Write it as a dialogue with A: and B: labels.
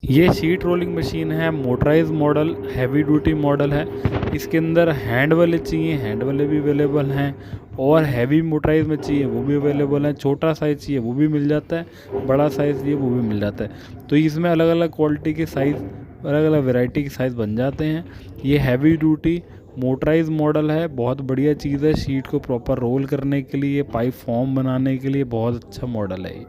A: ये sheet rolling machine है, motorise model, heavy duty model है। इसके अंदर हैंड वाले चाहिए, हैंड वाले भी अवेलेबल हैं, और हैवी मोटराइज में चाहिए वो भी अवेलेबल है। छोटा साइज़ चाहिए वो भी मिल जाता है, बड़ा साइज़ चाहिए वो भी मिल जाता है। तो इसमें अलग अलग क्वालिटी के साइज़, अलग अलग वैरायटी के साइज़ बन जाते हैं। ये हैवी ड्यूटी मोटराइज मॉडल है, बहुत बढ़िया चीज़ है। शीट को प्रॉपर रोल करने के लिए, पाइप फॉर्म बनाने के लिए बहुत अच्छा मॉडल है ये।